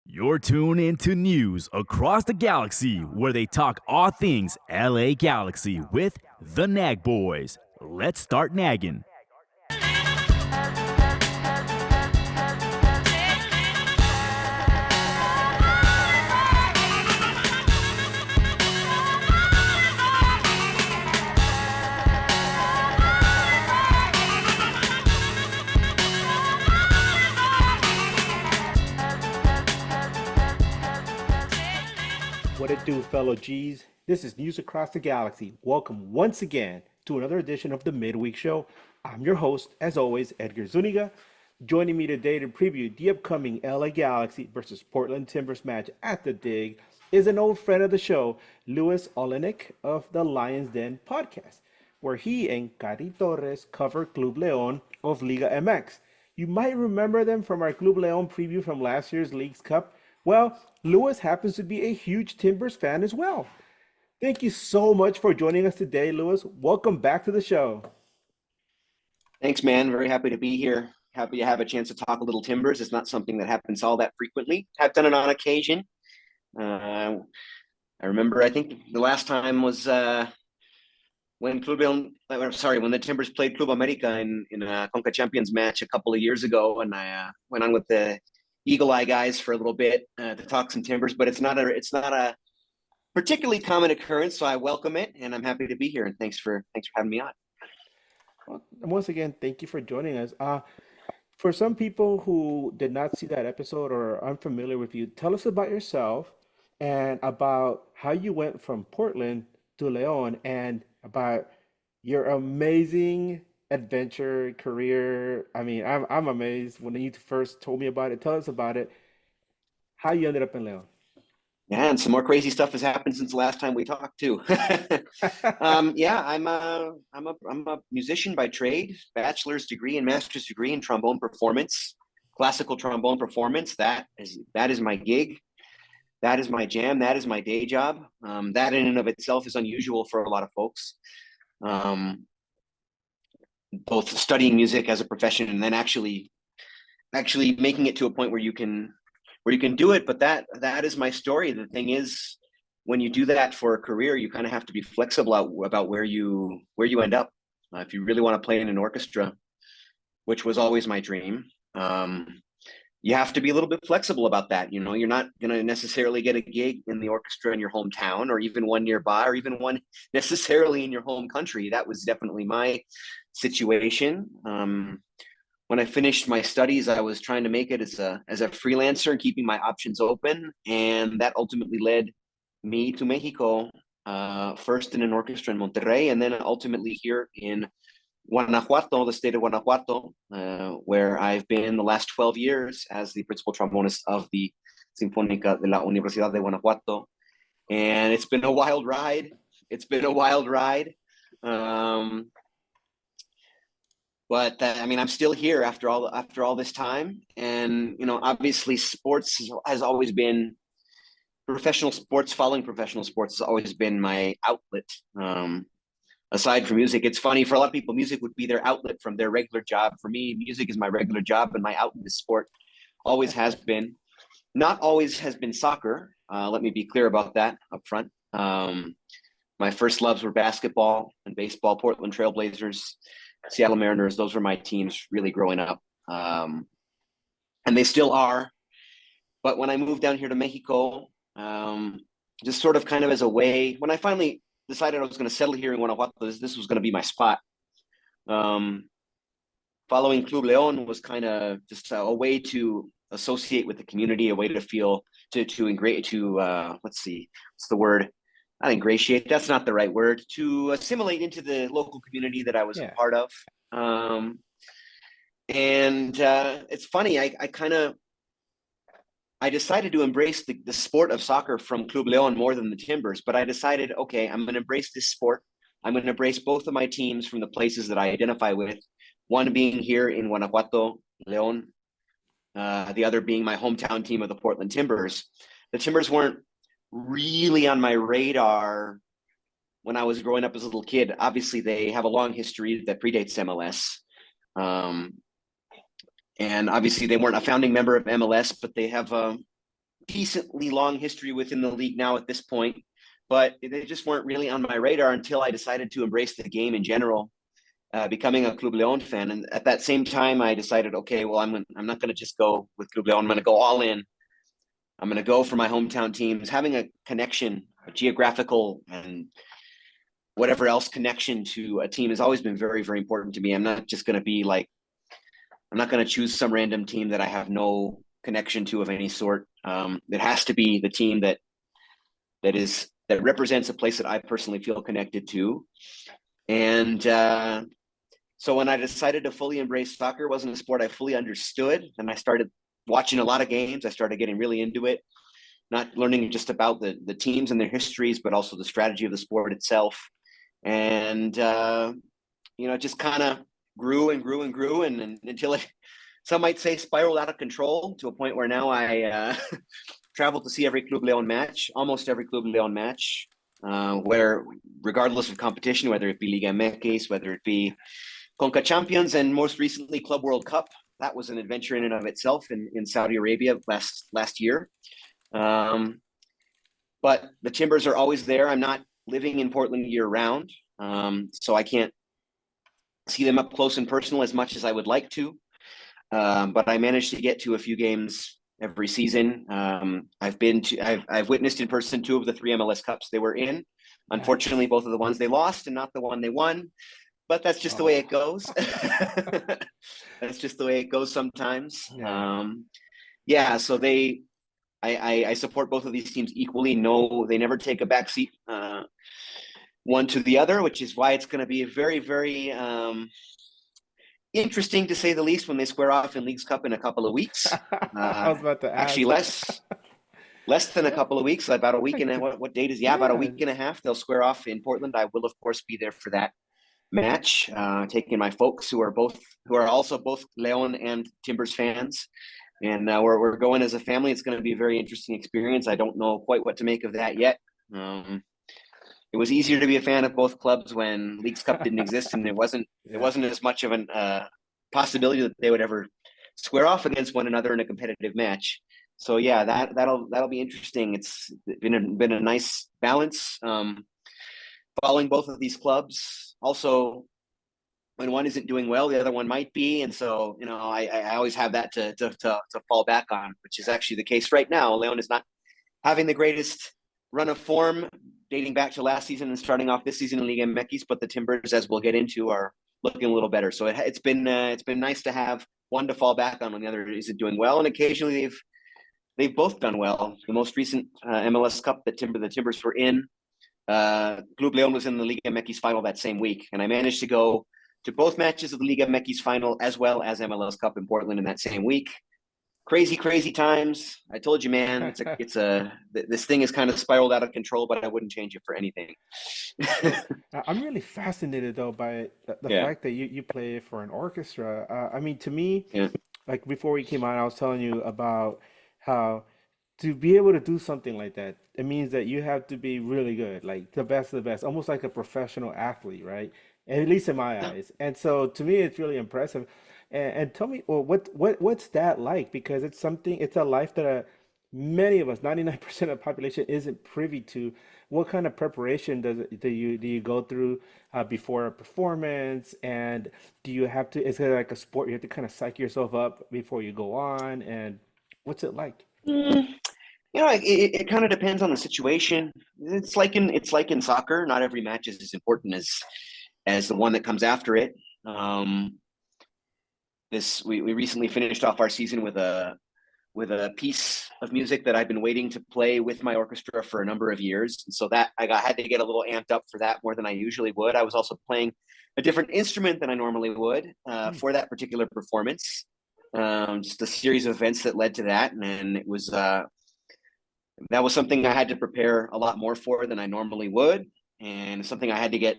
You're tuned into news across the galaxy where they talk all things LA Galaxy with the Nag Boys. Let's start nagging. What it do, fellow G's? This is News Across the Galaxy. Welcome once again to another edition of the Midweek Show. I'm your host, as always, Edgar Zuniga. Joining me today to preview the upcoming LA Galaxy versus Portland Timbers match at the Dig is an old friend of the show, Louis Olenek of the Lions Den podcast, where he and Cari Torres cover Club Leon of Liga MX. You might remember them from our Club Leon preview from last year's Leagues Cup. Well, Lewis happens to be a huge Timbers fan as well. Thank you so much for joining us today, Lewis. Welcome back to the show. Thanks, man. Very happy to be here. Happy to have a chance to talk a little Timbers. It's not something that happens all that frequently. I've done it on occasion. I remember, I think the last time was when when the Timbers played Club America in a Conca Champions match a couple of years ago, and I went on with the Eagle Eye guys for a little bit to talk some Timbers. But it's not a particularly common occurrence, so I welcome it, and I'm happy to be here. And thanks for having me on. Well, once again, thank you for joining us. For some people who did not see that episode or are unfamiliar with you, tell us about yourself and about how you went from Portland to Leon and about your amazing adventure career. I mean, I'm amazed when you first told me about it. Tell us about it, how you ended up in Leon. Yeah, and some more crazy stuff has happened since the last time we talked too. Yeah, I'm a musician by trade, bachelor's degree and master's degree in trombone performance, classical trombone performance. That is my gig. That is my jam. That is my day job. That in and of itself is unusual for a lot of folks. Um, Both studying music as a profession and then actually making it to a point where you can do it. But that is my story. The thing is, when you do that for a career, you kind of have to be flexible about where you end up. If you really want to play in an orchestra, which was always my dream, you have to be a little bit flexible about that. You know, you're not going to necessarily get a gig in the orchestra in your hometown, or even one nearby, or even one necessarily in your home country. That was definitely my situation. When I finished my studies, I was trying to make it as a freelancer and keeping my options open, and that ultimately led me to Mexico, first in an orchestra in Monterrey, and then ultimately here in Guanajuato, the state of Guanajuato, where I've been the last 12 years as the principal trombonist of the Sinfónica de la Universidad de Guanajuato. And it's been a wild ride. It's been a wild ride. But I mean, I'm still here after all this time. And, you know, obviously sports has always been following professional sports has always been my outlet. Aside from music, it's funny, for a lot of people, music would be their outlet from their regular job. For me, music is my regular job, and my outlet is sport. Always has been. Not always has been soccer. Let me be clear about that up front. My first loves were basketball and baseball. Portland Trailblazers, Seattle Mariners, those were my teams really growing up. And they still are. But when I moved down here to Mexico, just sort of kind of as a way, when I finally decided I was going to settle here in Guanajuato, this was going to be my spot. Following Club Leon was kind of just a way to associate with the community, a way to feel, let's see, what's the word? Not ingratiate, that's not the right word, to assimilate into the local community that I was Yeah. a part of. And it's funny, I decided to embrace the sport of soccer from Club Leon more than the Timbers, but I decided, okay, I'm going to embrace this sport. I'm going to embrace both of my teams from the places that I identify with, one being here in Guanajuato, Leon, the other being my hometown team of the Portland Timbers. The Timbers weren't really on my radar when I was growing up as a little kid. Obviously, they have a long history that predates MLS. And obviously they weren't a founding member of MLS, but they have decently long history within the league now at this point, but they just weren't really on my radar until I decided to embrace the game in general, becoming a Club Leon fan. And at that same time, I decided, okay, well, I'm not going to just go with Club Leon. I'm going to go all in. I'm going to go for my hometown teams. Having a connection, a geographical and whatever else connection to a team has always been very, very important to me. I'm not just going to be like, I'm not going to choose some random team that I have no connection to of any sort. It has to be the team that represents a place that I personally feel connected to. And so when I decided to fully embrace soccer, it wasn't a sport I fully understood, and I started watching a lot of games. I started getting really into it, not learning just about the teams and their histories, but also the strategy of the sport itself. And it just kind of grew and grew and grew, and until it, some might say, spiraled out of control to a point where now I travel to see every Club Leon match, almost every Club Leon match, where regardless of competition, whether it be Liga MX, whether it be Conca Champions, and most recently Club World Cup. That was an adventure in and of itself in Saudi Arabia last year. But the Timbers are always there. I'm not living in Portland year round, so I can't see them up close and personal as much as I would like to. But I managed to get to a few games every season. I've witnessed in person 2 of the 3 MLS Cups they were in. Unfortunately, both of the ones they lost and not the one they won. But that's just the way it goes. That's just the way it goes sometimes. So I support both of these teams equally. No, they never take a backseat one to the other, which is why it's going to be very, very interesting, to say the least, when they square off in Leagues Cup in a couple of weeks. I was about to ask. Actually, less than a couple of weeks, about a week and what date is? About a week and a half. They'll square off in Portland. I will, of course, be there for that match, taking my folks who are also both Leon and Timbers fans, and we're going as a family. It's going to be a very interesting experience. I don't know quite what to make of that yet. It was easier to be a fan of both clubs when Leagues Cup didn't exist, and it wasn't as much of a possibility that they would ever square off against one another in a competitive match. So yeah, that'll be interesting. It's been a nice balance, following both of these clubs. Also, when one isn't doing well, the other one might be, and so I always have that to fall back on, which is actually the case right now. Leon is not having the greatest run of form dating back to last season and starting off this season in Liga MX, but the Timbers, as we'll get into, are looking a little better. So it's been nice to have one to fall back on when the other isn't doing well, and occasionally they've both done well. The most recent MLS Cup that the Timbers were in, Club Leon was in the Liga MX final that same week, and I managed to go to both matches of the Liga MX final as well as MLS Cup in Portland in that same week. Crazy times. I told you, man, this thing is kind of spiraled out of control, but I wouldn't change it for anything. I'm really fascinated though by the fact that you play for an orchestra. I mean, to me, like before we came on, I was telling you about how to be able to do something like that, it means that you have to be really good, like the best of the best, almost like a professional athlete, right? At least in my eyes. And so to me, it's really impressive. And tell me, well, what's that like? Because it's a life that many of us, 99% of the population, isn't privy to. What kind of preparation do you go through before a performance? And do you have to, is it like a sport? You have to kind of psych yourself up before you go on? And what's it like? It kind of depends on the situation. It's like in soccer. Not every match is as important as the one that comes after it. We recently finished off our season with a piece of music that I've been waiting to play with my orchestra for a number of years, and so that had to get a little amped up for that more than I usually would. I was also playing a different instrument than I normally would for that particular performance. Just a series of events that led to that, and it was that was something I had to prepare a lot more for than I normally would, and something I had to get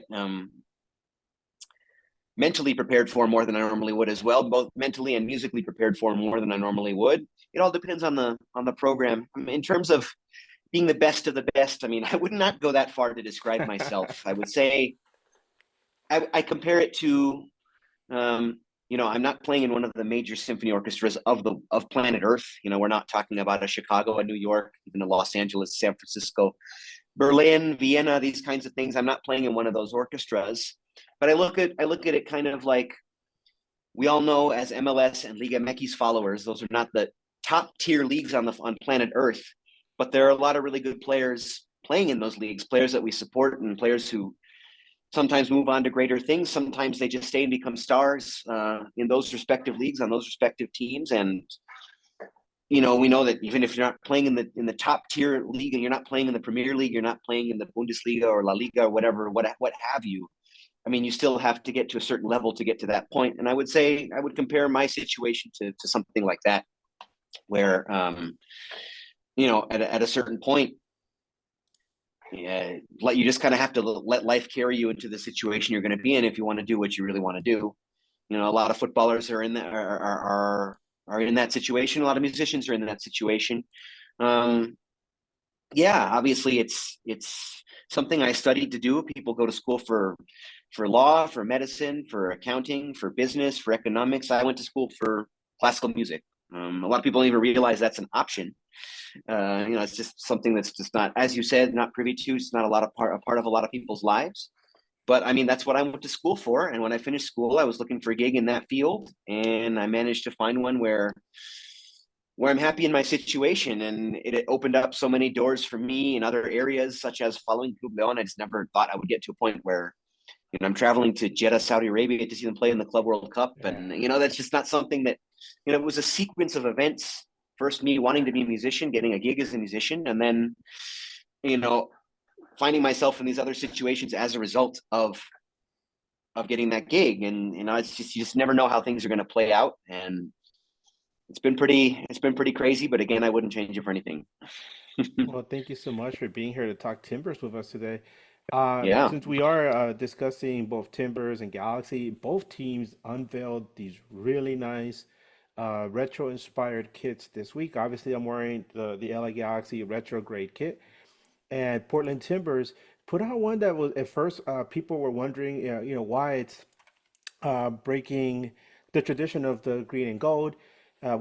mentally prepared for more than I normally would as well, both mentally and musically prepared for more than I normally would. It all depends on the program. I mean, in terms of being the best of the best, I mean, I would not go that far to describe myself. I would say I compare it to I'm not playing in one of the major symphony orchestras of planet Earth. We're not talking about a Chicago, a New York, even a Los Angeles, San Francisco, Berlin, Vienna, these kinds of things. I'm not playing in one of those orchestras. But I look at it kind of like, we all know, as MLS and Liga MX followers, those are not the top tier leagues on planet Earth, but there are a lot of really good players playing in those leagues, players that we support, and players who sometimes move on to greater things. Sometimes they just stay and become stars in those respective leagues on those respective teams. And we know that even if you're not playing in the top tier league, and you're not playing in the Premier League, you're not playing in the Bundesliga or La Liga or whatever, what have you. I mean, you still have to get to a certain level to get to that point. And I would say I would compare my situation to something like that, where at a certain point, you just kind of have to let life carry you into the situation you're going to be in if you want to do what you really want to do. A lot of footballers are in that are in that situation. A lot of musicians are in that situation. Obviously it's something I studied to do. People go to school for law, for medicine, for accounting, for business, for economics. I went to school for classical music. A lot of people don't even realize that's an option. It's just something that's just not, as you said, not privy to. It's not a part of a lot of people's lives. But I mean, that's what I went to school for. And when I finished school, I was looking for a gig in that field, and I managed to find one where I'm happy in my situation. And it opened up so many doors for me in other areas, such as following Club Leon. I just never thought I would get to a point where I'm traveling to Jeddah, Saudi Arabia to see them play in the Club World Cup. Yeah. And, that's just not something that, it was a sequence of events. First, me wanting to be a musician, getting a gig as a musician, and then, finding myself in these other situations as a result of getting that gig. And, it's just, you just never know how things are going to play out. And it's been pretty crazy, but again, I wouldn't change it for anything. Well, thank you so much for being here to talk Timbers with us today. Yeah. Since we are discussing both Timbers and Galaxy, both teams unveiled these really nice retro-inspired kits this week. Obviously, I'm wearing the LA Galaxy retrograde kit, and Portland Timbers put out one that was at first people were wondering, why it's breaking the tradition of the green and gold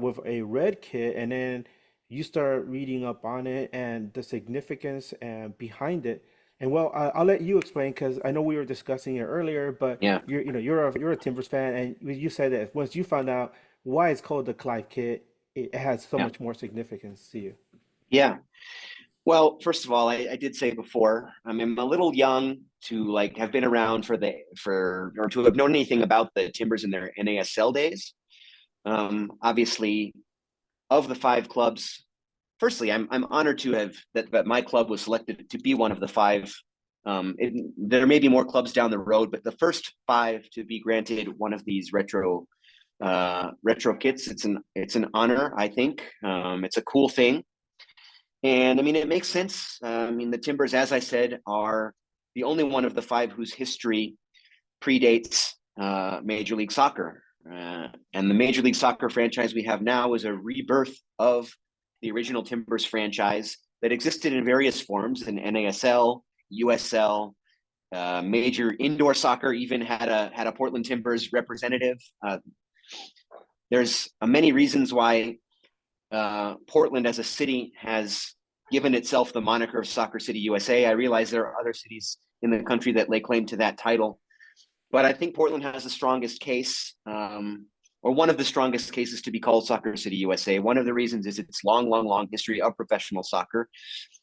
with a red kit, and then you start reading up on it and the significance and behind it. And well, I'll let you explain because I know we were discussing it earlier, but Yeah. you're a Timbers fan, and you said that once you found out why it's called the Clive kit, it has so Yeah. much more significance to you. Yeah. Well, first of all, I did say before, I mean, I'm a little young to have been around or to have known anything about the Timbers in their NASL days. Obviously, of the 5 clubs, firstly, I'm honored to have that my club was selected to be one of the 5. There may be more clubs down the road, but the first 5 to be granted one of these retro kits, it's an honor, I think. It's a cool thing. And I mean, it makes sense. I mean, the Timbers, as I said, are the only one of the 5 whose history predates Major League Soccer. And the Major League Soccer franchise we have now is a rebirth of the original Timbers franchise that existed in various forms in NASL, USL, Major Indoor Soccer even had a Portland Timbers representative. There's many reasons why Portland as a city has given itself the moniker of Soccer City USA. I realize there are other cities in the country that lay claim to that title, but I think Portland has the strongest case, or one of the strongest cases to be called Soccer City USA. One of the reasons is its long history of professional soccer.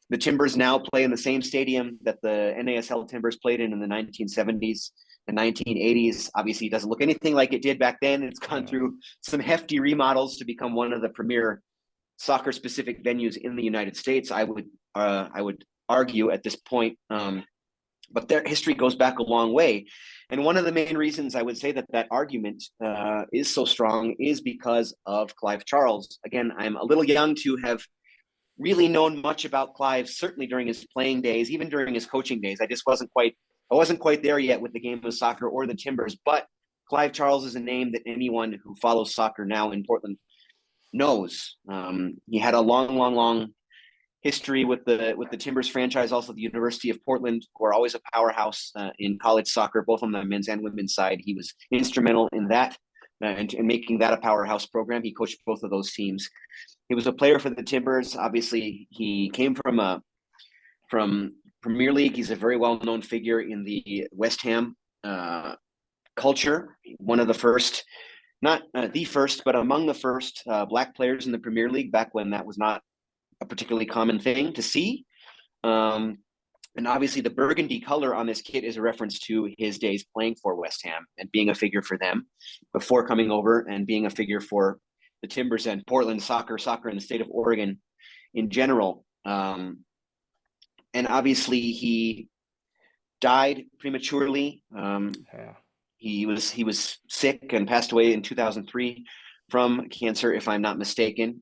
The Timbers now play in the same stadium that the NASL Timbers played in the 1970s and 1980s. Obviously, it doesn't look anything like it did back then. It's gone through some hefty remodels to become one of the premier soccer-specific venues in the United States. I would argue at this point, but their history goes back a long way. And one of the main reasons I would say that argument is so strong is because of Clive Charles. Again, I'm a little young to have really known much about Clive, certainly during his playing days, even during his coaching days. I wasn't quite there yet with the game of soccer or the Timbers, but Clive Charles is a name that anyone who follows soccer now in Portland knows. He had a long history with the Timbers franchise, also the University of Portland, who are always a powerhouse in college soccer, both on the men's and women's side. He was instrumental in that and making that a powerhouse program. He coached both of those teams. He was a player for the Timbers. Obviously, he came from Premier League. He's a very well-known figure in the West Ham culture. One of the first, not the first, but among the first black players in the Premier League back when that was not a particularly common thing to see. And obviously, the burgundy color on this kit is a reference to his days playing for West Ham and being a figure for them before coming over and being a figure for the Timbers and Portland soccer in the state of Oregon in general. And obviously, he died prematurely. Yeah. He was sick and passed away in 2003 from cancer, if I'm not mistaken.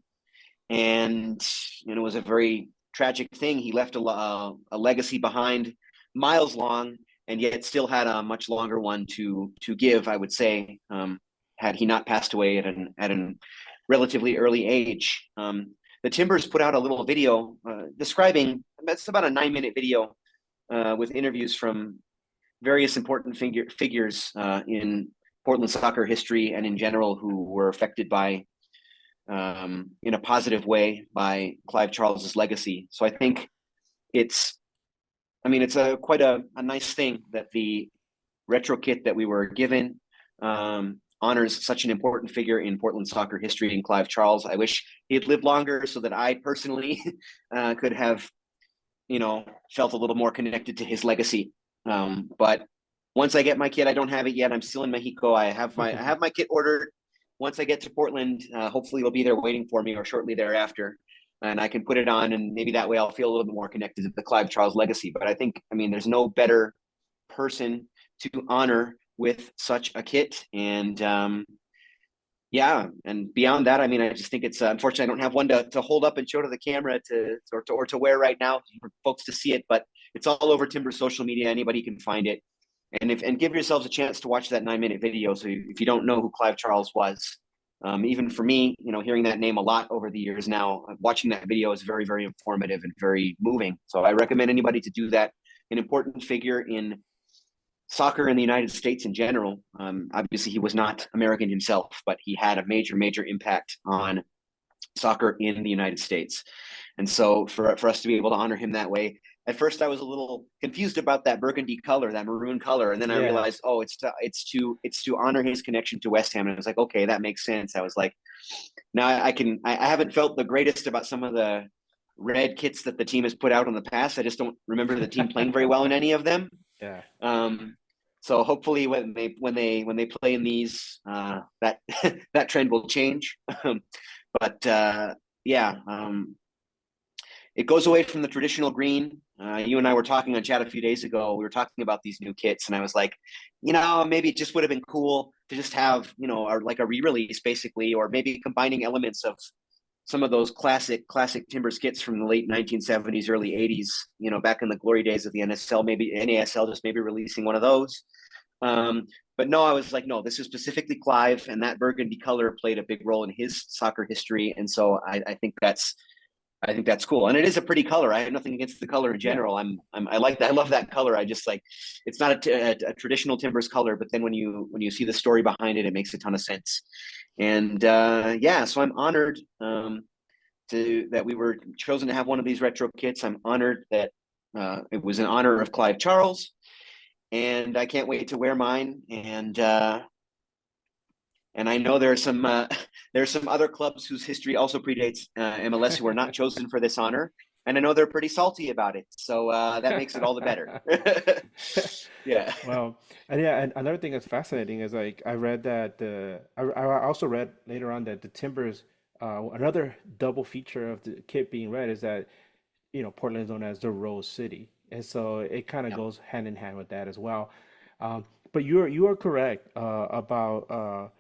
And it was a very tragic thing. He left a legacy behind miles long, and yet still had a much longer one to give, I would say, had he not passed away at an relatively early age. The Timbers put out a little video describing, it's about a 9-minute video with interviews from various important figures in Portland soccer history and in general who were affected by, in a positive way, by Clive Charles's legacy. So I think it's quite a nice thing that the retro kit that we were given honors such an important figure in Portland soccer history in Clive Charles. I wish he had lived longer so that I personally could have, felt a little more connected to his legacy. But once I get my kit, I don't have it yet. I'm still in Mexico. I have my kit ordered. Once I get to Portland, hopefully it'll be there waiting for me or shortly thereafter, and I can put it on, and maybe that way I'll feel a little bit more connected to the Clive Charles legacy. But I think, there's no better person to honor with such a kit. And and beyond that, I just think it's unfortunately I don't have one to hold up and show to the camera or to wear right now for folks to see it, but it's all over Timber's social media. Anybody can find it. And give yourselves a chance to watch that 9-minute video. So if you don't know who Clive Charles was, even for me, hearing that name a lot over the years now, watching that video is very, very informative and very moving. So I recommend anybody to do that. An important figure in soccer in the United States in general. Obviously, he was not American himself, but he had a major, major impact on soccer in the United States. And so for us to be able to honor him that way, at first I was a little confused about that burgundy color, that maroon color, and then I realized, it's to honor his connection to West Ham. And I was like, okay, that makes sense. I was like, now I haven't felt the greatest about some of the red kits that the team has put out in the past. I just don't remember the team playing very well in any of them. Yeah. So hopefully when they play in these, that that trend will change. But it goes away from the traditional green. You and I were talking on chat a few days ago. We were talking about these new kits, and I was like, maybe it just would have been cool to just have, like a re-release basically, or maybe combining elements of some of those classic Timbers kits from the late 1970s, early 80s, back in the glory days of the NSL, maybe NASL, just maybe releasing one of those. But no, I was like, no, this is specifically Clive, and that burgundy color played a big role in his soccer history. And so I think that's cool. And it is a pretty color. I have nothing against the color in general. I like that. I love that color. I just like, it's not a traditional Timbers color, but then when you see the story behind it, it makes a ton of sense. And so I'm honored that we were chosen to have one of these retro kits. I'm honored that it was in honor of Clive Charles, and I can't wait to wear mine. And I know there's some other clubs whose history also predates MLS who are not chosen for this honor, and I know they're pretty salty about it. So that makes it all the better. Yeah. Well, and another thing that's fascinating is like I read that I also read later on that the Timbers, another double feature of the kit being red is that Portland is known as the Rose City, and so it kind of goes hand in hand with that as well. But you are correct about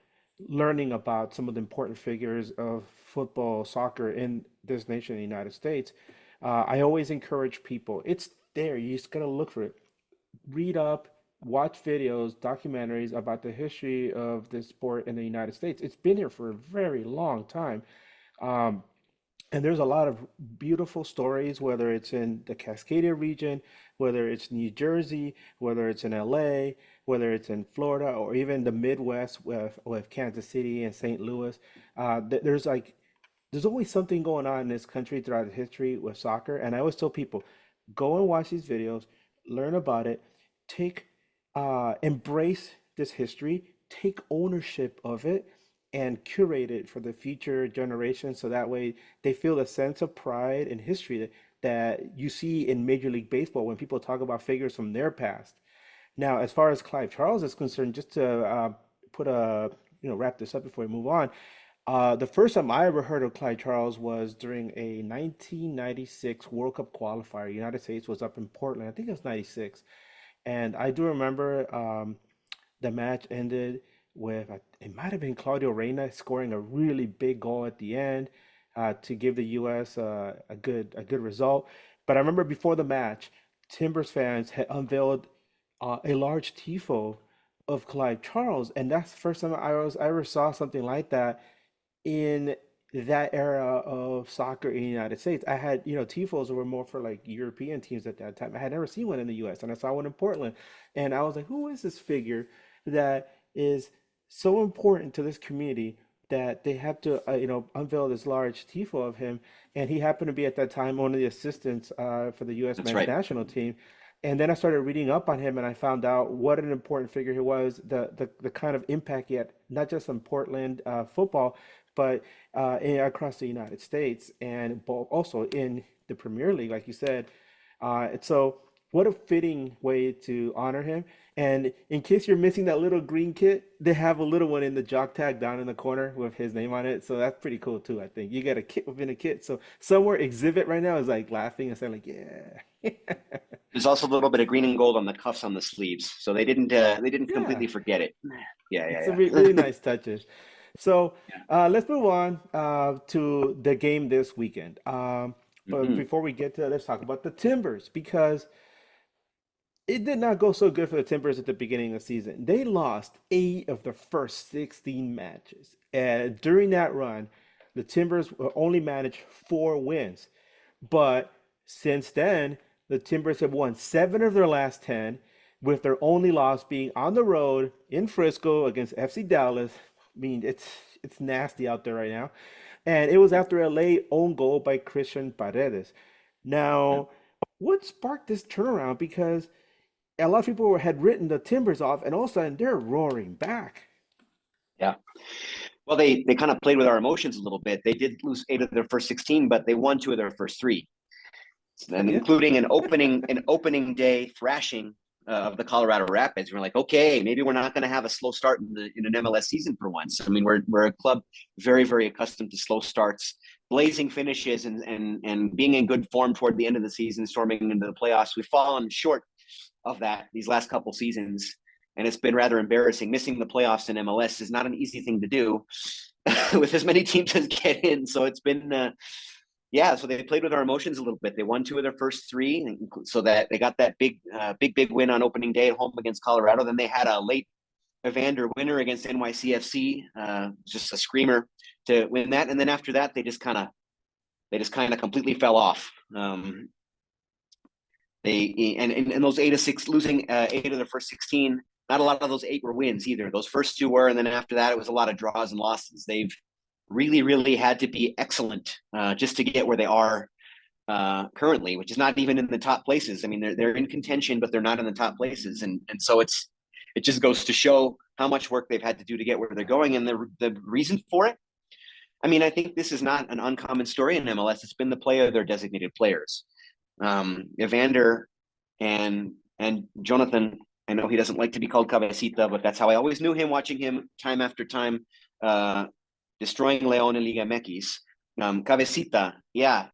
learning about some of the important figures of football, soccer in this nation, the United States. I always encourage people. It's there. You just gotta look for it. Read up, watch videos, documentaries about the history of this sport in the United States. It's been here for a very long time. Um, And there's a lot of beautiful stories, whether it's in the Cascadia region, whether it's New Jersey, whether it's in LA, whether it's in Florida, or even the Midwest with Kansas City and St. Louis. There's always something going on in this country throughout the history with soccer. And I always tell people, go and watch these videos, learn about it, take, embrace this history, take ownership of it, and curate it for the future generations. So that way they feel a sense of pride and history that you see in Major League Baseball when people talk about figures from their past. Now, as far as Clive Charles is concerned, just to put a wrap this up before we move on, the first time I ever heard of Clyde Charles was during a 1996 World Cup qualifier. United States was up in Portland. I think it was 96. And I do remember the match ended with, it might have been Claudio Reyna scoring a really big goal at the end to give the U.S. A good result. But I remember before the match, Timbers fans had unveiled a large tifo of Clyde Charles, and that's the first time I ever saw something like that in that era of soccer in the United States. I had, tifos were more for like European teams at that time. I had never seen one in the US, and I saw one in Portland. And I was like, who is this figure that is so important to this community that they have to, unveil this large tifo of him? And he happened to be at that time one of the assistants for the US That's men's right. national team. And then I started reading up on him, and I found out what an important figure he was, the kind of impact he had, not just on Portland football, but across the United States, and also in the Premier League, like you said. So, what a fitting way to honor him. And in case you're missing that little green kit, they have a little one in the jock tag down in the corner with his name on it. So that's pretty cool too, I think. You got a kit within a kit. So somewhere Exhibit right now is like laughing and saying like, yeah. There's also a little bit of green and gold on the cuffs on the sleeves, so they didn't Yeah. completely forget it. Yeah, It's a yeah, really nice touches. So yeah. let's move on to the game this weekend. But Hmm. before we get to that, let's talk about the Timbers because it did not go so good for the Timbers at the beginning of the season. They lost 8 of the first 16 matches. And during that run, the Timbers only managed 4 wins. But since then, the Timbers have won 7 of their last 10, with their only loss being on the road in Frisco against FC Dallas. I mean, it's nasty out there right now. And it was after a late own goal by Christian Paredes. Yeah. Now, what sparked this turnaround? Because a lot of people had written the Timbers off, and all of a sudden they're roaring back. Yeah. Well, they kind of played with our emotions a little bit. They did lose 8 of their first 16, but they won 2 of their first 3, and Yeah. including an opening day thrashing of the Colorado Rapids. We're like, okay, maybe we're not going to have a slow start in an MLS season for once. I mean, we're a club very very accustomed to slow starts, blazing finishes, and being in good form toward the end of the season, storming into the playoffs. We've fallen short of that these last couple seasons, and it's been rather embarrassing. Missing the playoffs in MLS is not an easy thing to do with as many teams as get in. So it's been yeah, so they played with our emotions a little bit. They won 2 of their first 3, so that they got that big win on opening day at home against Colorado. Then they had a late Evander winner against NYCFC, just a screamer to win that. And then after that, they just kind of completely fell off. They and those 8 of 6 losing 8 of their first 16. Not a lot of those 8 were wins either. Those first 2 were, and then after that, it was a lot of draws and losses. They've really, really had to be excellent just to get where they are currently, which is not even in the top places. I mean, they're in contention, but they're not in the top places, and so it just goes to show how much work they've had to do to get where they're going, and the reason for it. I mean, I think this is not an uncommon story in MLS. It's been the play of their designated players. Evander and Jonathan. I know he doesn't like to be called Cabecita, but that's how I always knew him, watching him time after time, destroying Leon and Liga MX. Cabecita, yeah,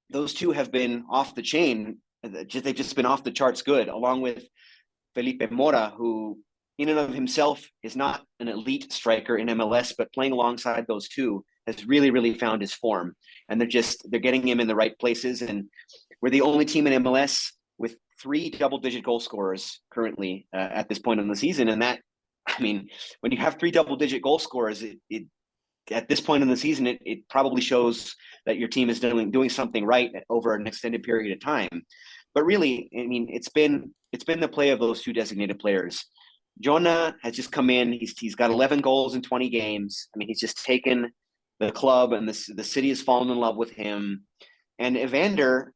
those 2 have been off the chain. They've just been off the charts good, along with Felipe Mora, who in and of himself is not an elite striker in MLS, but playing alongside those 2 has really, really found his form. And they're getting him in the right places. And we're the only team in MLS with 3 double-digit goal scorers currently at this point in the season. And that, I mean, when you have 3 double-digit goal scorers, at this point in the season, it probably shows that your team is doing something right over an extended period of time. But really, I mean, it's been the play of those two designated players. Jonah has just come in. He's got 11 goals in 20 games. I mean, he's just taken the club, and the city has fallen in love with him. And Evander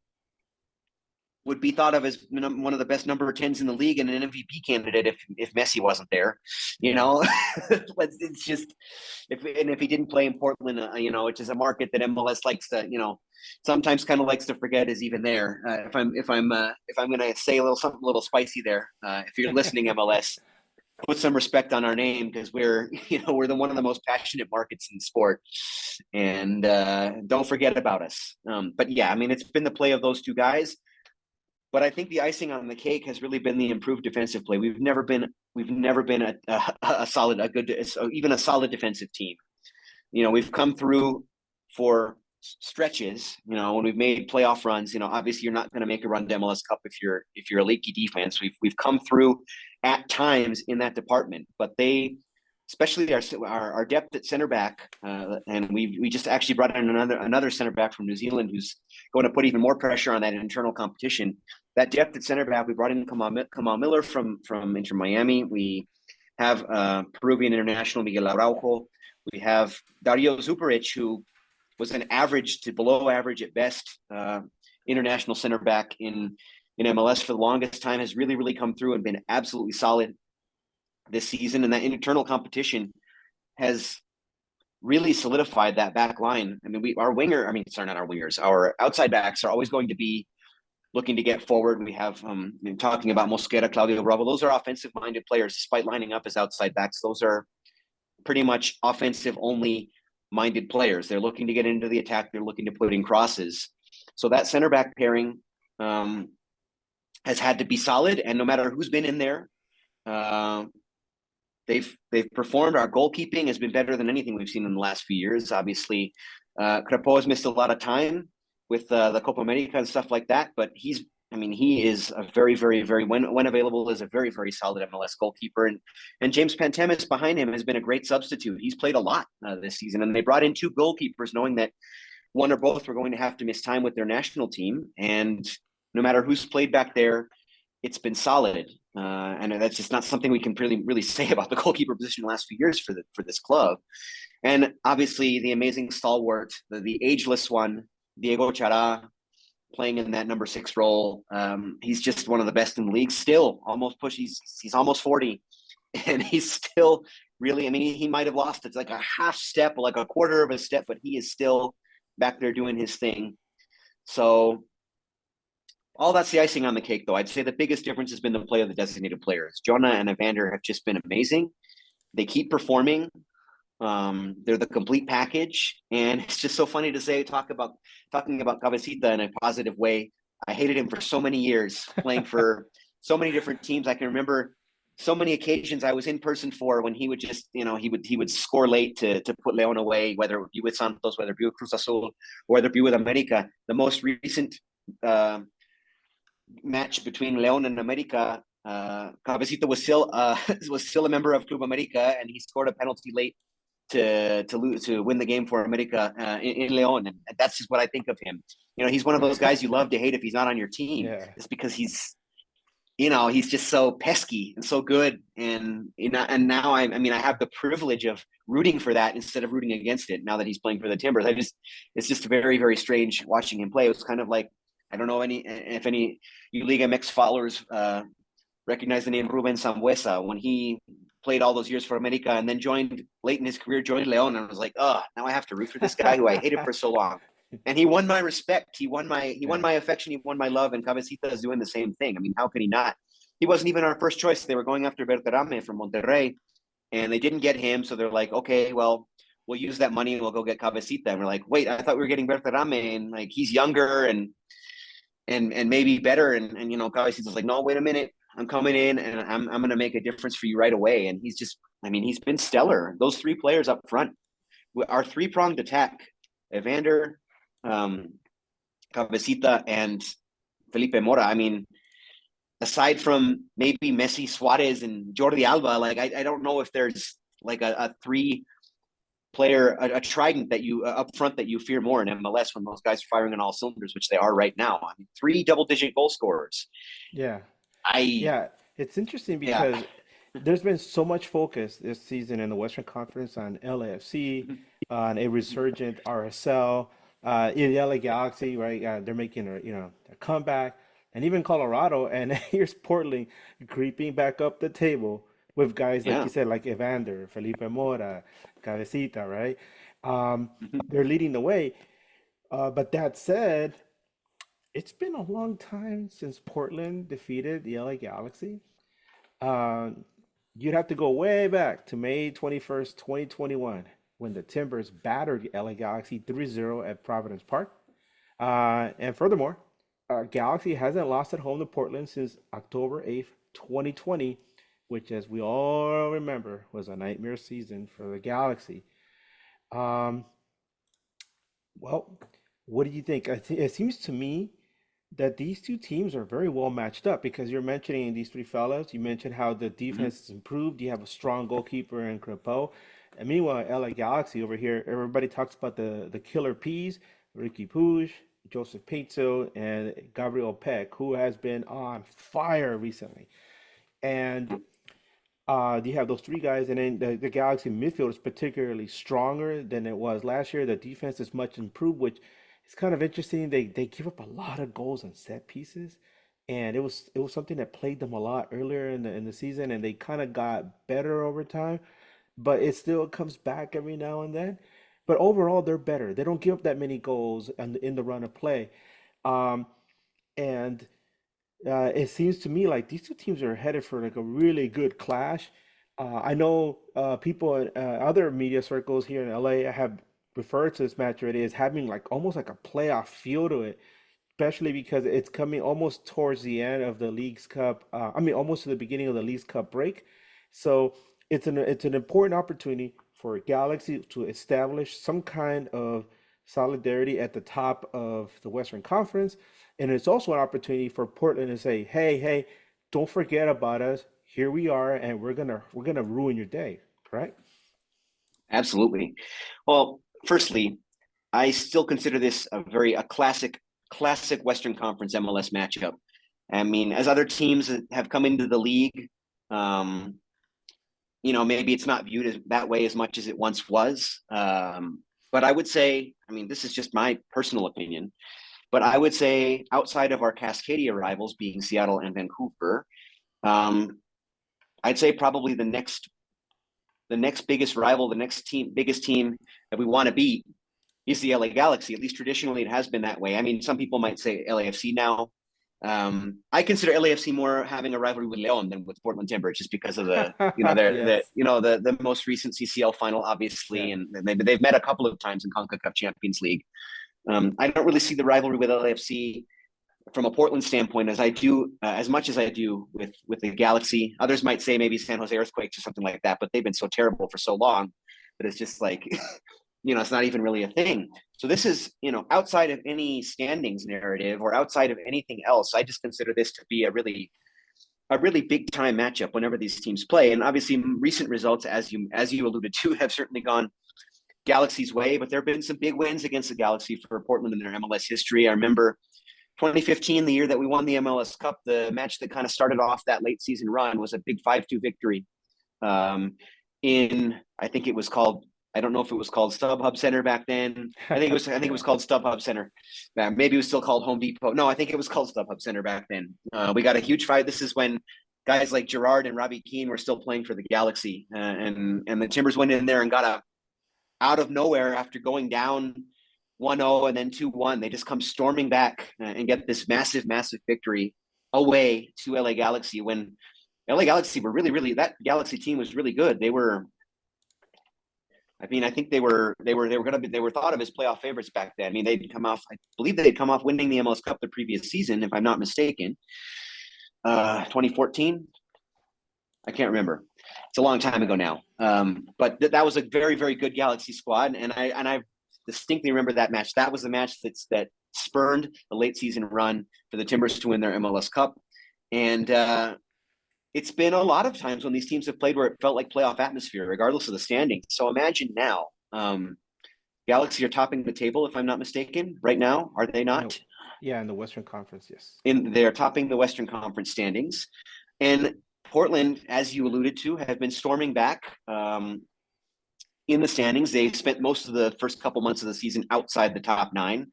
would be thought of as one of the best number 10s in the league and an MVP candidate if Messi wasn't there, it's just, if he didn't play in Portland, which is a market that MLS likes to, sometimes kind of likes to forget is even there. If I'm going to say something a little spicy there, if you're listening, MLS, put some respect on our name, because we're one of the most passionate markets in sport, and don't forget about us. But yeah, I mean, it's been the play of those two guys. But I think the icing on the cake has really been the improved defensive play. We've never been a solid, even a solid defensive team. We've come through for stretches, when we've made playoff runs. Obviously you're not going to make a run to MLS Cup if you're a leaky defense. We've come through at times in that department, but especially our depth at center back, and we just actually brought in another center back from New Zealand who's going to put even more pressure on that internal competition. That depth at center back, we brought in Kamal Miller from Inter Miami. We have Peruvian international Miguel Araujo. We have Dario Zuparic, who was an average to below average at best international center back in MLS for the longest time, has really come through and been absolutely solid this season. And that internal competition has really solidified that back line. I mean, our outside backs are always going to be looking to get forward. We have, talking about Mosquera, Claudio Bravo, those are offensive-minded players, despite lining up as outside backs. Those are pretty much offensive-only minded players. They're looking to get into the attack. They're looking to put in crosses. So that center back pairing has had to be solid, and no matter who's been in there, they've performed. Our goalkeeping has been better than anything we've seen in the last few years. Obviously, Crepo has missed a lot of time with the Copa America and stuff like that, but he is a very, very, very, when available, is a very, very solid MLS goalkeeper. And James Pantemis behind him has been a great substitute. He's played a lot this season, and they brought in two goalkeepers knowing that one or both were going to have to miss time with their national team. And no matter who's played back there, it's been solid. And that's just not something we can really say about the goalkeeper position in the last few years for this club. And obviously the amazing stalwart, the ageless one, Diego Chara, playing in that number 6 role. He's just one of the best in the league. Still he's almost 40, and he's still really, he might have lost it's like a half step, like a quarter of a step, but he is still back there doing his thing. So all that's the icing on the cake, though. I'd say the biggest difference has been the play of the designated players. Jonah and Evander have just been amazing. They keep performing. They're the complete package, and it's just so funny to talking about Cabecita in a positive way. I hated him for so many years, playing for so many different teams. I can remember so many occasions I was in person for when he would just, he would score late to put Leon away, whether it be with Santos, whether it be with Cruz Azul, or whether it be with America. The most recent match between Leon and America, Cabecita was still a member of Club America, and he scored a penalty late to win the game for America in Leon. And that's just what I think of him. He's one of those guys you love to hate if he's not on your team. Yeah. It's because he's just so pesky and so good. And now I have the privilege of rooting for that instead of rooting against it now that he's playing for the Timbers. It's just very, very strange watching him play. It was kind of like, I don't know if any you Liga MX followers recognize the name Ruben Sambuesa when he played all those years for America and then joined late in his career, joined Leon, and I was like, now I have to root for this guy who I hated for so long. And he won my respect. He won my affection. He won my love. And Cabecita is doing the same thing. How could he not? He wasn't even our first choice. They were going after Berterame from Monterrey, and they didn't get him. So they're like, okay, well, we'll use that money and we'll go get Cabecita. And we're like, wait, I thought we were getting Berterame, and like he's younger and maybe better. And Cabecita's like, no, wait a minute. I'm coming in and I'm going to make a difference for you right away. And he's just, he's been stellar. Those 3 players up front, our 3-pronged attack, Evander, Cabecita, and Felipe Mora. Aside from maybe Messi, Suarez, and Jordi Alba, like I don't know if there's like a 3 a trident that you up front that you fear more in MLS when those guys are firing on all cylinders, which they are right now. I mean, 3 double-digit goal scorers. Yeah. I Yeah. It's interesting yeah. because there's been so much focus this season in the Western Conference on LAFC, on a resurgent RSL, in the LA Galaxy, right? They're making a comeback, and even Colorado, and here's Portland creeping back up the table with guys like Yeah. you said, like Evander, Felipe Mora, Cabecita, right? Um, they're leading the way. But that said, it's been a long time since Portland defeated the LA Galaxy. Uh, you'd have to go way back to May 21st, 2021, when the Timbers battered the LA Galaxy 3-0 at Providence Park. And furthermore, Galaxy hasn't lost at home to Portland since October 8th, 2020, which, as we all remember, was a nightmare season for the Galaxy. Um, well, what do you think? It seems to me that these two teams are very well matched up because you're mentioning these three fellas. You mentioned how the Mhm. defense has improved. You have a strong goalkeeper in Crepeau. And meanwhile, LA Galaxy over here, everybody talks about the killer P's, Ricky Puig, Joseph Pizzo, and Gabriel Peck, who has been on fire recently. And you have those three guys, and then the Galaxy midfield is particularly stronger than it was last year. The defense is much improved, which is kind of interesting. They give up a lot of goals on set pieces, and it was something that plagued them a lot earlier in the season, and they kind of got better over time, but it still comes back every now and then. But overall, they're better. They don't give up that many goals in the run of play. Um, and it seems to me like these two teams are headed for like a really good clash. I know people in other media circles here in LA have referred to this match already as having like almost like a playoff feel to it, especially because it's coming almost towards the end of the League's Cup. I mean, almost to the beginning of the League's Cup break. So it's an important opportunity for Galaxy to establish some kind of solidarity at the top of the Western Conference, and it's also an opportunity for Portland to say, "Hey, hey, don't forget about us. Here we are, and we're gonna ruin your day." Correct? Absolutely. Well, firstly, I still consider this a classic Western Conference MLS matchup. I mean, as other teams have come into the league, um, maybe it's not viewed as that way as much as it once was. But I would say, I mean, this is just my personal opinion, but I would say outside of our Cascadia rivals being Seattle and Vancouver, um, I'd say probably the next biggest rival, biggest team that we want to beat is the LA Galaxy. At least traditionally, it has been that way. I mean, some people might say LAFC now. I consider LAFC more having a rivalry with Leon than with Portland Timbers, just because of Yes. the most recent CCL final, obviously, Yeah. and they've met a couple of times in CONCACAF Champions League. I don't really see the rivalry with LAFC from a Portland standpoint as I do as much as I do with the Galaxy. Others might say maybe San Jose Earthquakes or something like that, but they've been so terrible for so long that it's just like it's not even really a thing. So this is outside of any standings narrative or outside of anything else, I just consider this to be a really big time matchup whenever these teams play. And obviously, recent results, as you alluded to, have certainly gone Galaxy's way, but there have been some big wins against the Galaxy for Portland in their MLS history. I remember 2015, the year that we won the MLS Cup, the match that kind of started off that late season run was a big 5-2 victory. I think it was called, I don't know if it was called StubHub Center back then. I think it was Yeah. called StubHub Center. Maybe it was still called Home Depot. No, I think it was called StubHub Center back then. We got a huge fight. This is when guys like Gerard and Robbie Keane were still playing for the Galaxy, and the Timbers went in there and got out of nowhere after going down 1-0 and then 2-1. They just come storming back and get this massive, massive victory away to LA Galaxy when LA Galaxy were really, really, that Galaxy team was really good. I think they were thought of as playoff favorites back then. I mean, I believe they'd come off winning the MLS Cup the previous season, if I'm not mistaken. 2014, I can't remember. It's a long time ago now. But that was a very, very good Galaxy squad, and I distinctly remember that match. That was the match that spurned the late season run for the Timbers to win their MLS Cup. And it's been a lot of times when these teams have played where it felt like playoff atmosphere, regardless of the standings. So imagine now, Galaxy are topping the table, if I'm not mistaken, right now. Are they not? No. Yeah, in the Western Conference, yes. They're topping the Western Conference standings. And Portland, as you alluded to, have been storming back in the standings. They spent most of the first couple months of the season outside the top 9.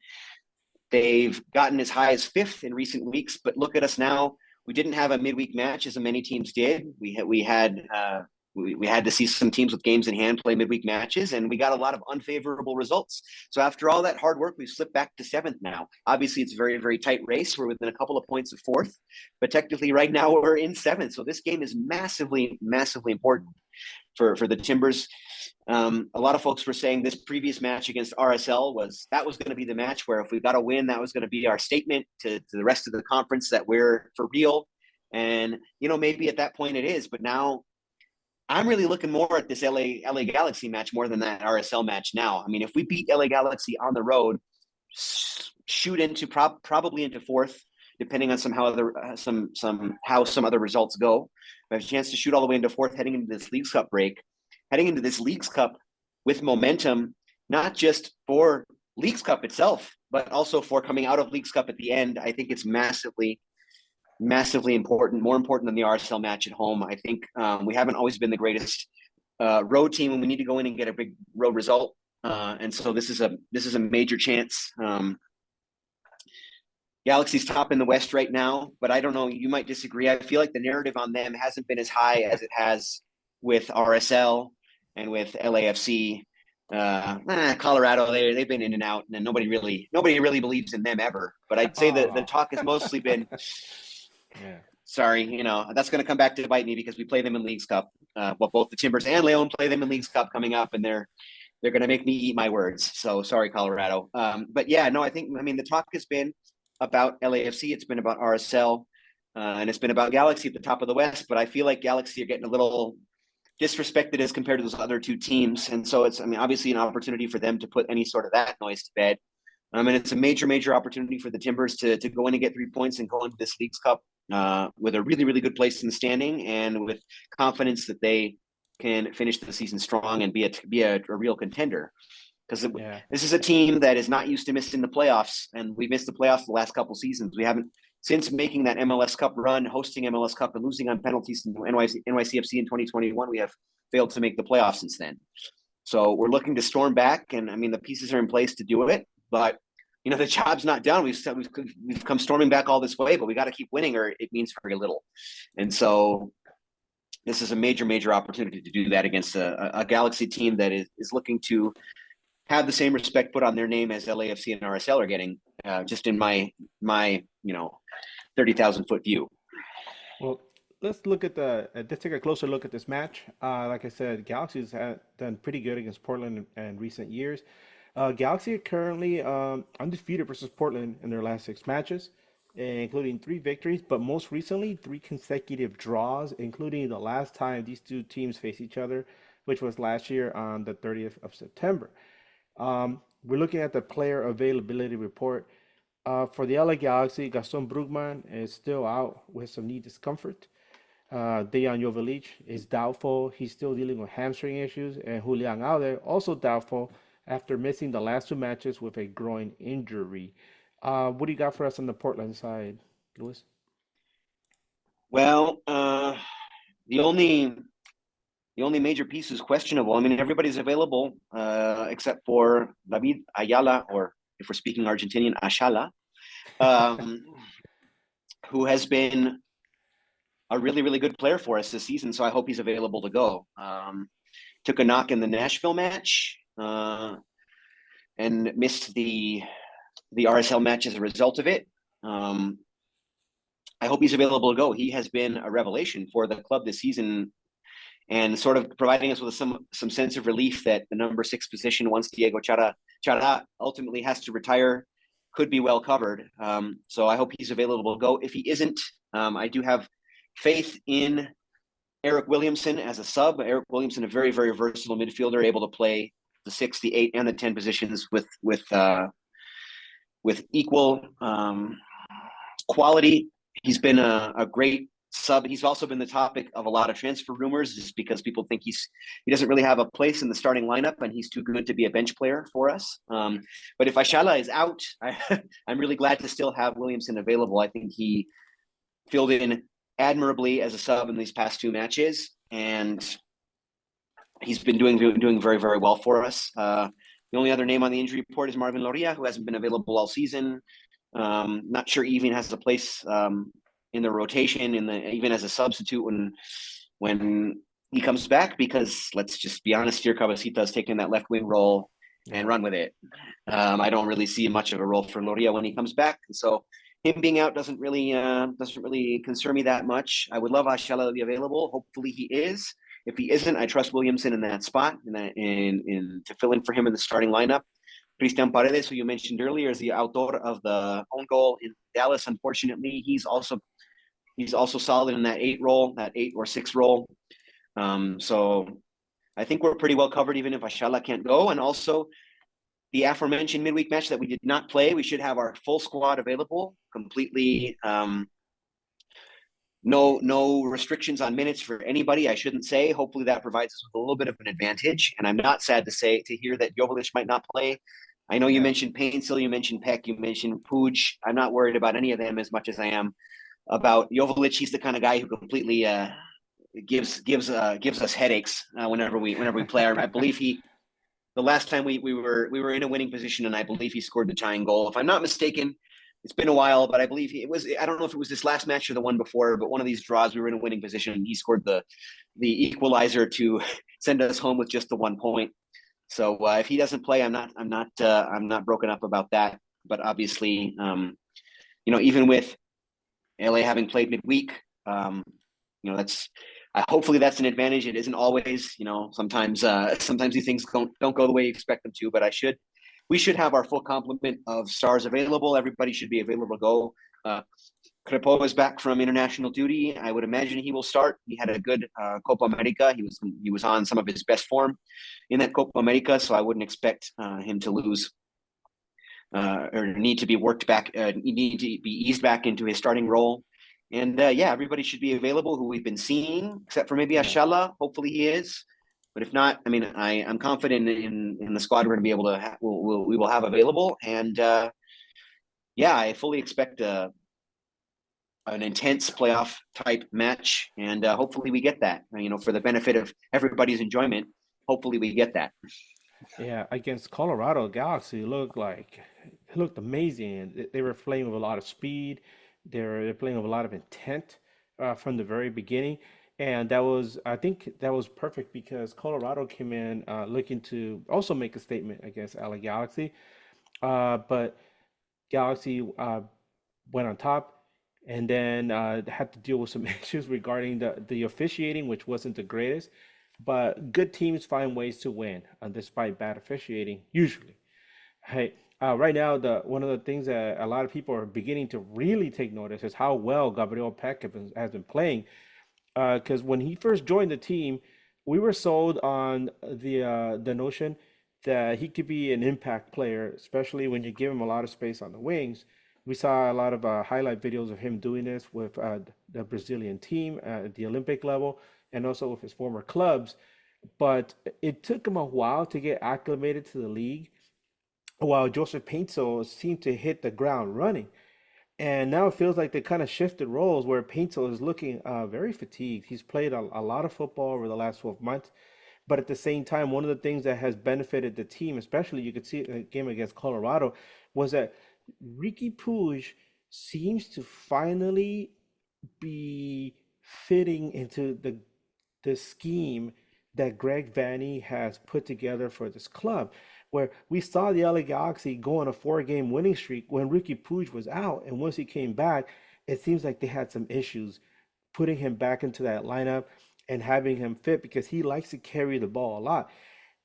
They've gotten as high as 5th in recent weeks, but look at us now. We didn't have a midweek match as many teams did. We had to see some teams with games in hand play midweek matches, and we got a lot of unfavorable results. So after all that hard work, we've slipped back to 7th now. Obviously, it's a very, very tight race. We're within a couple of points of 4th, but technically right now we're in 7th. So this game is massively, massively important for the Timbers. A lot of folks were saying this previous match against RSL was going to be the match where if we got a win, that was going to be our statement to the rest of the conference that we're for real. And, maybe at that point it is, but now I'm really looking more at this LA Galaxy match more than that RSL match now. I mean, if we beat LA Galaxy on the road, shoot into probably into 4th, depending on how some other results go. We have a chance to shoot all the way into 4th heading into this Leagues Cup break. Heading into this Leagues Cup with momentum, not just for Leagues Cup itself, but also for coming out of Leagues Cup at the end. I think it's massively, massively important, more important than the RSL match at home. I think we haven't always been the greatest road team when we need to go in and get a big road result. And so this is a major chance. Galaxy's top in the West right now, but I don't know, you might disagree. I feel like the narrative on them hasn't been as high as it has with RSL and with LAFC. Colorado, they've been in and out, and nobody really believes in them ever. But I'd say that the talk has mostly been, sorry, that's going to come back to bite me because we play them in Leagues Cup. Both the Timbers and Leon play them in Leagues Cup coming up, and they're going to make me eat my words. So sorry, Colorado. But yeah, no, I mean, the talk has been about LAFC. It's been about RSL, and it's been about Galaxy at the top of the West. But I feel like Galaxy are getting a little disrespected as compared to those other two teams. And so it's, obviously an opportunity for them to put any sort of that noise to bed. And it's a major, major opportunity for the Timbers to go in and get 3 points and go into this Leagues Cup with a really, really good place in the standing and with confidence that they can finish the season strong and be a real contender. Because this is a team that is not used to missing the playoffs, and we missed the playoffs the last couple seasons. We haven't, since making that MLS Cup run, hosting MLS Cup and losing on penalties in NYCFC in 2021, we have failed to make the playoffs since then. So we're looking to storm back, and the pieces are in place to do it. But the job's not done. We've come storming back all this way, but we got to keep winning, or it means very little. And so this is a major, major opportunity to do that against a Galaxy team that is looking to have the same respect put on their name as LAFC and RSL are getting, just in my 30,000 foot view. Well, let's take a closer look at this match. Like I said, Galaxy's done pretty good against Portland in recent years. Galaxy are currently undefeated versus Portland in their last 6 matches, including 3 victories, but most recently 3 consecutive draws, including the last time these two teams faced each other, which was last year on the 30th of September. We're looking at the player availability report. For the LA Galaxy, Gaston Brugman is still out with some knee discomfort. Dejan Joveljic is doubtful. He's still dealing with hamstring issues. And Julian Alde, also doubtful after missing the last 2 matches with a groin injury. What do you got for us on the Portland side, Luis? Well, the only major piece is questionable. Everybody's available except for David Ayala, or if we're speaking Argentinian, Ayala, who has been a really, really good player for us this season. So I hope he's available to go. Took a knock in the Nashville match and missed the RSL match as a result of it. I hope he's available to go. He has been a revelation for the club this season, and sort of providing us with some sense of relief that the number 6 position, once Diego Chara ultimately has to retire, could be well covered. So I hope he's available to go. If he isn't, I do have faith in Eric Williamson as a sub. Eric Williamson, a very, very versatile midfielder, able to play the 6, the 8, and the 10 positions with equal quality. He's been a great sub. He's also been the topic of a lot of transfer rumors, just because people think he doesn't really have a place in the starting lineup, and he's too good to be a bench player for us. But if Ayala is out, I'm really glad to still have Williamson available. I think he filled in admirably as a sub in these past 2 matches, and he's been doing very, very well for us. The only other name on the injury report is Marvin Loria, who hasn't been available all season. Not sure he even has a place in the rotation, even as a substitute when he comes back, because let's just be honest here, Cabecita is taking that left wing role and run with it. I don't really see much of a role for Loria when he comes back, so him being out doesn't really concern me that much. I would love Ayala to be available. Hopefully he is. If he isn't, I trust Williamson in that spot to fill in for him in the starting lineup. Christian Paredes, who you mentioned earlier, is the autor of the own goal in Dallas. Unfortunately, he's also solid in that 8 or 6 role. So I think we're pretty well covered, even if Ayala can't go. And also, the aforementioned midweek match that we did not play, we should have our full squad available, completely. No restrictions on minutes for anybody, I shouldn't say. Hopefully that provides us with a little bit of an advantage. And I'm not sad to hear that Joveljic might not play. I know you mentioned Painsil, you mentioned Peck, you mentioned Puig. I'm not worried about any of them as much as I am about Joveljic. He's the kind of guy who completely gives us headaches whenever we play. I believe the last time we were in a winning position, and I believe he scored the tying goal. If I'm not mistaken, it's been a while, but I believe I don't know if it was this last match or the one before, but one of these draws, we were in a winning position, and he scored the equalizer to send us home with just the 1 point. So if he doesn't play, I'm not broken up about that. But obviously, even with LA having played midweek, hopefully that's an advantage. It isn't always, sometimes these things don't go the way you expect them to, but we should have our full complement of stars available. Everybody should be available to go. Crepo is back from international duty. I would imagine he will start. He had a good Copa America. He was on some of his best form in that Copa America, so I wouldn't expect him to lose or need to be worked back. Need to be eased back into his starting role. And everybody should be available who we've been seeing, except for maybe Ayala. Hopefully he is. But if not, I mean, I'm confident in the squad we're going to be able to we will have available. And I fully expect an intense playoff type match, and hopefully we get that. For the benefit of everybody's enjoyment, hopefully we get that. Yeah, against Colorado Galaxy, it looked amazing. They were playing with a lot of speed. They're playing with a lot of intent from the very beginning. And I think that was perfect because Colorado came in looking to also make a statement against LA Galaxy. But Galaxy went on top, and then had to deal with some issues regarding the officiating, which wasn't the greatest. But good teams find ways to win despite bad officiating, usually. Hey, right now, one of the things that a lot of people are beginning to really take notice is how well Gabriel Peck has been playing. Because when he first joined the team, we were sold on the notion that he could be an impact player, especially when you give him a lot of space on the wings. We saw a lot of highlight videos of him doing this with the Brazilian team at the Olympic level and also with his former clubs. But it took him a while to get acclimated to the league, while Joseph Painter seemed to hit the ground running. And now it feels like they kind of shifted roles where Painter is looking very fatigued. He's played a lot of football over the last 12 months. But at the same time, one of the things that has benefited the team, especially you could see it in the game against Colorado, was that Ricky Puig seems to finally be fitting into the scheme that Greg Vanney has put together for this club, where we saw the LA Galaxy go on a 4-game winning streak when Ricky Puig was out, and once he came back, it seems like they had some issues putting him back into that lineup and having him fit because he likes to carry the ball a lot.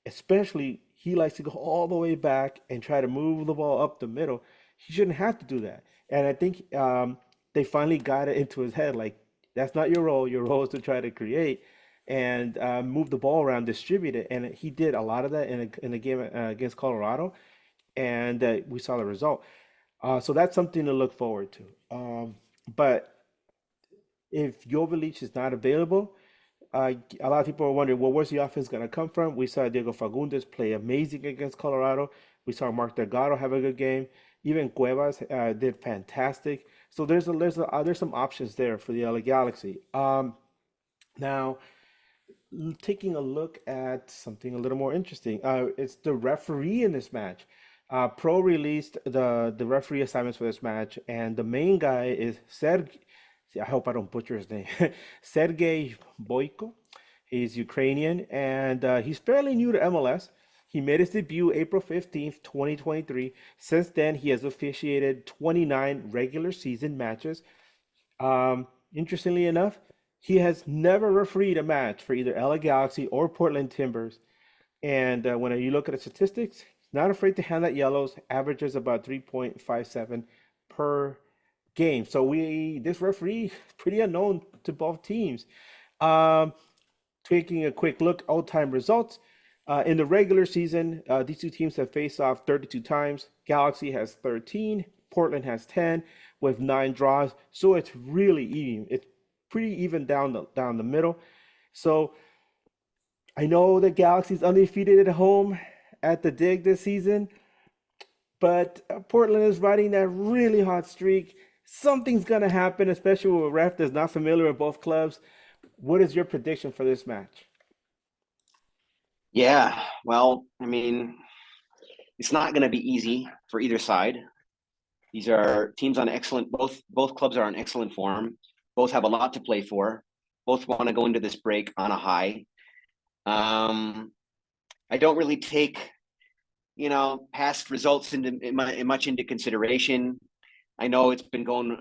Especially, he likes to go all the way back and try to move the ball up the middle. He shouldn't have to do that. And I think they finally got it into his head like, that's not your role. Your role is to try to create and move the ball around, distribute it. And he did a lot of that in the game against Colorado. And we saw the result. So that's something to look forward to. But if Jovic is not available, a lot of people are wondering, well, where's the offense going to come from? We saw Diego Fagundes play amazing against Colorado. We saw Mark Delgado have a good game. Even Cuevas did fantastic. So there's some options there for the LA Galaxy. Now, taking a look at something a little more interesting. It's the referee in this match. Pro released the referee assignments for this match, and the main guy is Sergey. I hope I don't butcher his name. Sergey Boyko. He's Ukrainian, and he's fairly new to MLS. He made his debut April 15th, 2023. Since then, he has officiated 29 regular season matches. Interestingly enough, he has never refereed a match for either LA Galaxy or Portland Timbers. And when you look at the statistics, he's not afraid to hand out yellows, averages about 3.57 per game. So this referee is pretty unknown to both teams. Um, Taking a quick look, all-time results. In the regular season, these two teams have faced off 32 times. Galaxy has 13, Portland has 10, with 9 draws. So it's really even. It's pretty even down the middle. So I know the Galaxy's undefeated at home at the Dig this season, but Portland is riding that really hot streak. Something's gonna happen, especially with a ref that's not familiar with both clubs. What is your prediction for this match? Yeah, well, I mean, it's not going to be easy for either side. These are teams on excellent, both clubs are on excellent form. Both have a lot to play for. Both want to go into this break on a high. I don't really take, past results much into consideration. I know it's been going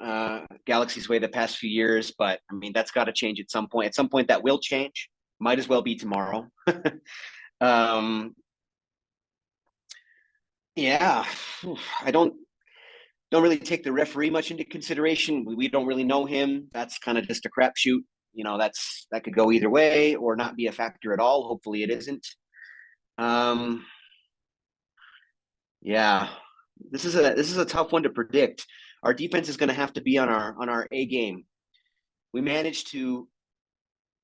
Galaxy's way the past few years, but I mean that's got to change at some point. At some point, that will change. Might as well be tomorrow. um, yeah, I don't really take the referee much into consideration. We don't really know him. That's kind of just a crapshoot. That could go either way or not be a factor at all. Hopefully, it isn't. Um, yeah, this is a tough one to predict. Our defense is going to have to be on our A game. We managed to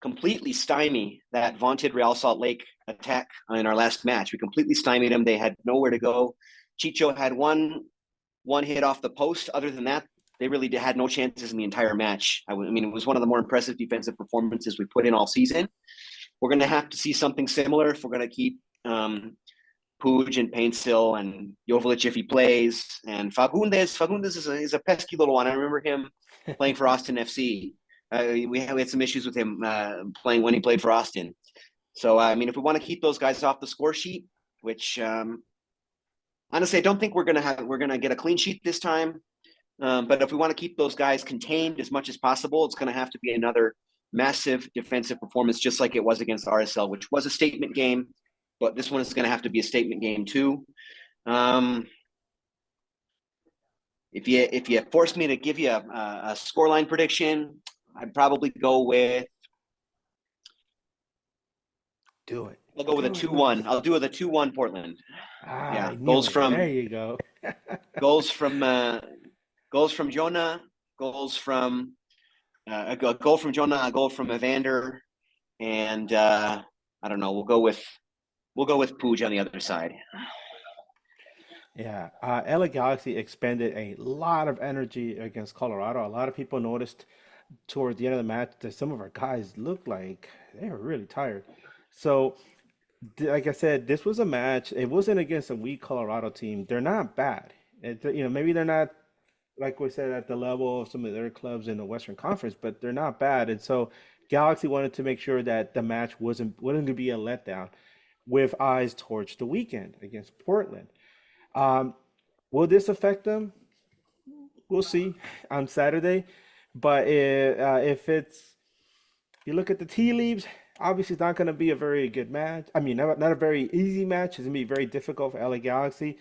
completely stymie that vaunted Real Salt Lake attack in our last match. We completely stymied them. They had nowhere to go. Chicho had one hit off the post. Other than that, they really had no chances in the entire match. I mean, it was one of the more impressive defensive performances we put in all season. We're going to have to see something similar if we're going to keep Puig and Paintsill and Jovic if he plays. And Fagundes is a pesky little one. I remember him playing for Austin FC. We had some issues with him playing when he played for Austin. So, I mean, if we want to keep those guys off the score sheet, which honestly, I don't think we're gonna get a clean sheet this time. But if we want to keep those guys contained as much as possible, it's going to have to be another massive defensive performance, just like it was against RSL, which was a statement game. But this one is going to have to be a statement game too. If you force me to give you a scoreline prediction, I'd probably go with. Do it. I'll go with a 2-1. I'll do with a 2-1 Portland. Yeah, goals from. There you go. goals from Jonah, goals from a goal from Jonah, a goal from Evander, and I don't know. We'll go with Puig on the other side. Yeah, LA Galaxy expended a lot of energy against Colorado. A lot of people noticed towards the end of the match that some of our guys looked like they were really tired. So, like I said, this was a match. It wasn't against a weak Colorado team. They're not bad. Maybe they're not like we said at the level of some of the other clubs in the Western Conference, but they're not bad. And so, Galaxy wanted to make sure that the match wasn't going to be a letdown, with eyes towards the weekend against Portland. Um, will this affect them? We'll see on Saturday. But if you look at the tea leaves, obviously it's not going to be a very good match. I mean, not a very easy match. It's going to be very difficult for LA Galaxy.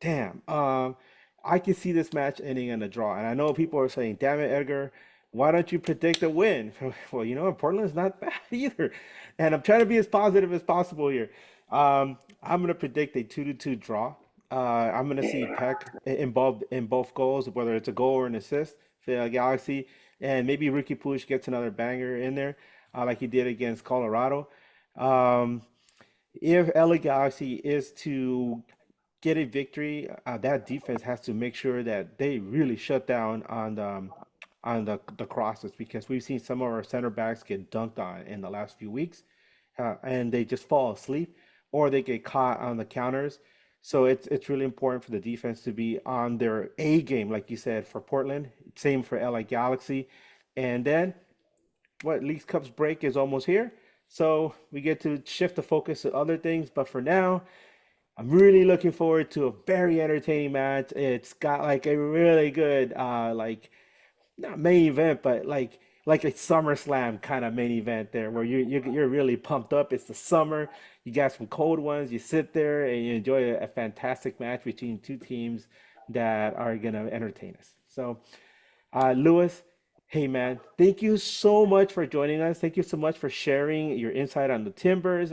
Damn. I can see this match ending in a draw. And I know people are saying, damn it, Edgar, why don't you predict a win? Well, Portland's not bad either. And I'm trying to be as positive as possible here. I'm going to predict a 2-2 draw. I'm gonna see Peck involved in both goals, whether it's a goal or an assist for the Galaxy, and maybe Ricky Puig gets another banger in there, like he did against Colorado. Um, if LA Galaxy is to get a victory, that defense has to make sure that they really shut down on the crosses because we've seen some of our center backs get dunked on in the last few weeks, and they just fall asleep or they get caught on the counters. So it's really important for the defense to be on their A game, like you said, for Portland. Same for LA Galaxy, and then what Leagues Cup's break is almost here. So we get to shift the focus to other things. But for now, I'm really looking forward to a very entertaining match. It's got like a really good like not main event, but like a SummerSlam kind of main event there, where you're really pumped up. It's the summer. You got some cold ones. You sit there and you enjoy a fantastic match between two teams that are gonna entertain us. So, Lewis, hey man, thank you so much for joining us. Thank you so much for sharing your insight on the Timbers,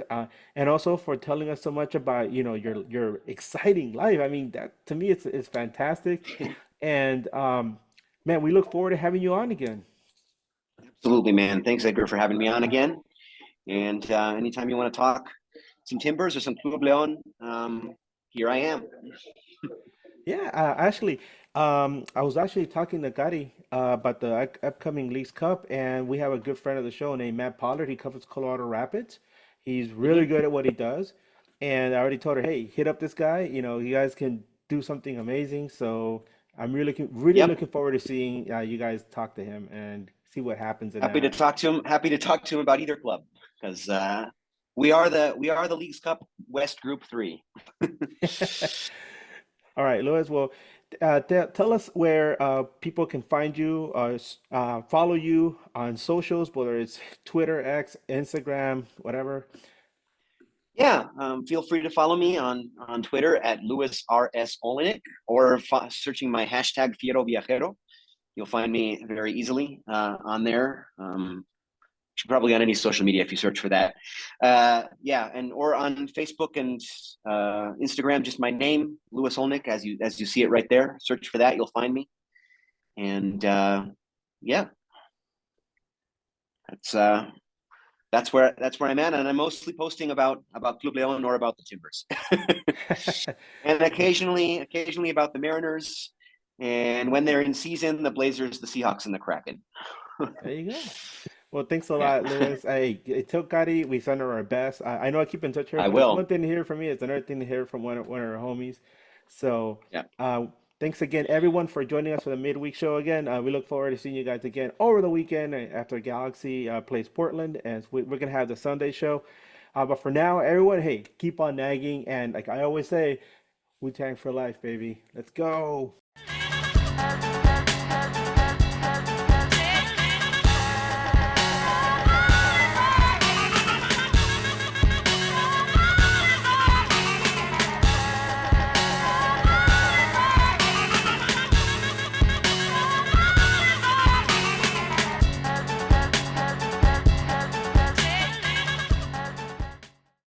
and also for telling us so much about your exciting life. I mean, that to me it's fantastic, and man, we look forward to having you on again. Absolutely, man. Thanks, Edgar, for having me on again. And anytime you want to talk some Timbers or some Club Leon, here I am. Yeah, I was actually talking to Gary about the upcoming Leagues Cup, and we have a good friend of the show named Matt Pollard. He covers Colorado Rapids. He's really Mhm. good at what he does, and I already told her, hey, hit up this guy. You guys can do something amazing. So I'm really Yep. looking forward to seeing you guys talk to him and see what happens in Happy to that. talk to him. Happy to talk to him about either club because we are the League's Cup West Group 3. All right, Louis. Well, tell us where people can find you, follow you on socials, whether it's Twitter, X, Instagram, whatever. Yeah, feel free to follow me on Twitter at Louis RS Olenek or searching my hashtag Fiero Viajero. You'll find me very easily on there. Probably on any social media if you search for that. Yeah, and or on Facebook and Instagram, just my name, Louis Olnick, as you see it right there. Search for that, you'll find me. And yeah, that's uh, that's where I'm at, and I'm mostly posting about Club Leon or about the Timbers, and occasionally about the Mariners, and when they're in season, the Blazers, the Seahawks, and the Kraken. There you go. Well, thanks a Yeah, lot, Louis. Hey, tell Gotti we send her our best. I know I keep in touch with her, I but it's one will. thing to hear from me. It's another thing to hear from one of her homies. So, Yeah, thanks again, everyone, for joining us for the midweek show again. We look forward to seeing you guys again over the weekend after Galaxy plays Portland, and we're gonna have the Sunday show. But for now, everyone, hey, keep on nagging, and like I always say, Wu Tang for life, baby. Let's go.